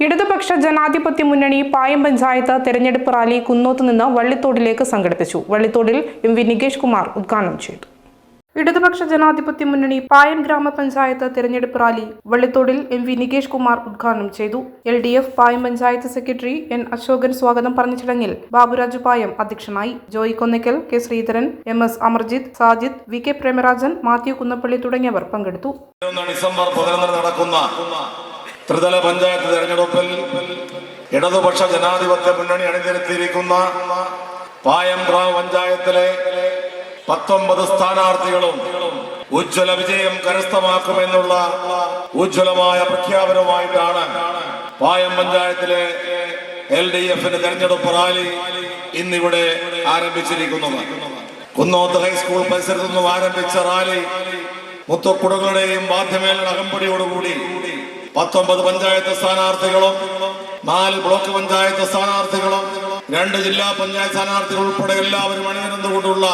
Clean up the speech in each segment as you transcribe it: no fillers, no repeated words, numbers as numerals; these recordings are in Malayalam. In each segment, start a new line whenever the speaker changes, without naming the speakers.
ഇടതുപക്ഷ ജനാധിപത്യ മുന്നണി പായം പഞ്ചായത്ത് തെരഞ്ഞെടുപ്പ് റാലി കുന്നോത്ത് നിന്ന് വള്ളിത്തോടിലേക്ക് സംഘടിപ്പിച്ചു. വള്ളിത്തോടിൽ എം വി നികേഷ് കുമാർ ഉദ്ഘാടനം ചെയ്തു. ഇടതുപക്ഷ ജനാധിപത്യ മുന്നണി പായം ഗ്രാമപഞ്ചായത്ത് തെരഞ്ഞെടുപ്പ് റാലി വള്ളിത്തോടിൽ എം വി നികേഷ് കുമാർ ഉദ്ഘാടനം ചെയ്തു. LDF Payam panchayat secretary N Ashokan സ്വാഗതം പറഞ്ഞ ചടങ്ങിൽ ബാബുരാജ് പായം അധ്യക്ഷനായി. Joy Konnakkal, K Sreedharan, MS Amarjith, Sajid, VK Premarajan, Mathew Kunnappilly തുടങ്ങിയവർ പങ്കെടുത്തു.
ഡിസംബർ 11 നടക്കുന്ന ത്രിതല പഞ്ചായത്ത് തെരഞ്ഞെടുപ്പിൽ ഇടതുപക്ഷ ജനാധിപത്യ മുന്നണി അണിനിരത്തിയിരിക്കുന്ന പായം ഗ്രാമപഞ്ചായത്തിലെ 19 സ്ഥാനാർത്ഥികളും ഉജ്ജ്വല വിജയം കരസ്ഥമാക്കുമെന്നുള്ള ഉജ്ജ്വലമായ പ്രഖ്യാപനവുമായിട്ടാണ് പായം പഞ്ചായത്തിലെ LDF-ന്റെ തെരഞ്ഞെടുപ്പ് റാലി ഇന്നിവിടെ ആരംഭിച്ചിരിക്കുന്നത്. കുന്നോത്ത് ഹൈസ്കൂൾ പരിസരത്തു നിന്നും ആരംഭിച്ച റാലി മുത്തുക്കുടകളുടെയും വാദ്യമേളയുടെ അകമ്പടിയോടുകൂടി 19 പഞ്ചായത്ത് സ്ഥാനാർത്ഥികളും 4 ബ്ലോക്ക് പഞ്ചായത്ത് സ്ഥാനാർത്ഥികളും 2 ജില്ലാ പഞ്ചായത്ത് സ്ഥാനാർത്ഥികൾ ഉൾപ്പെടെ എല്ലാവരും അണിനിരന്നുകൊണ്ടുള്ള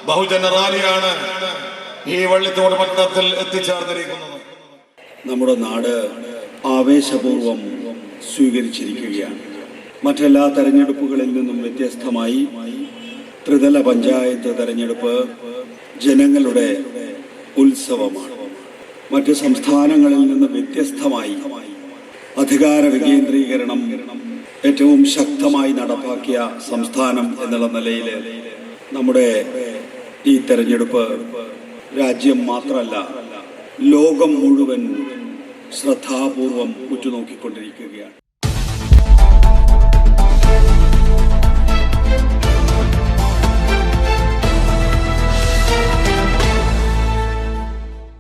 ബഹുജന റാലിയാണ് ഈ വള്ളിത്തോട് പട്ടണത്തിൽ എത്തിച്ചേർന്നിരിക്കുന്നത്.
നമ്മുടെ നാട് ആവേശപൂർവം സ്വീകരിച്ചിരിക്കുകയാണ്. മറ്റെല്ലാ തെരഞ്ഞെടുപ്പുകളിൽ നിന്നും വ്യത്യസ്തമായി ത്രിതല പഞ്ചായത്ത് തെരഞ്ഞെടുപ്പ് ജനങ്ങളുടെ ഉത്സവമാണ്. മറ്റ് സംസ്ഥാനങ്ങളിൽ നിന്ന് വ്യത്യസ്തമായി അധികാര വികേന്ദ്രീകരണം ഏറ്റവും ശക്തമായി നടപ്പാക്കിയ സംസ്ഥാനം എന്നുള്ള നിലയിൽ നമ്മുടെ ഈ തെരഞ്ഞെടുപ്പ് രാജ്യം മാത്രമല്ല ലോകം മുഴുവൻ ശ്രദ്ധാപൂർവം ഉറ്റുനോക്കിക്കൊണ്ടിരിക്കുകയാണ്.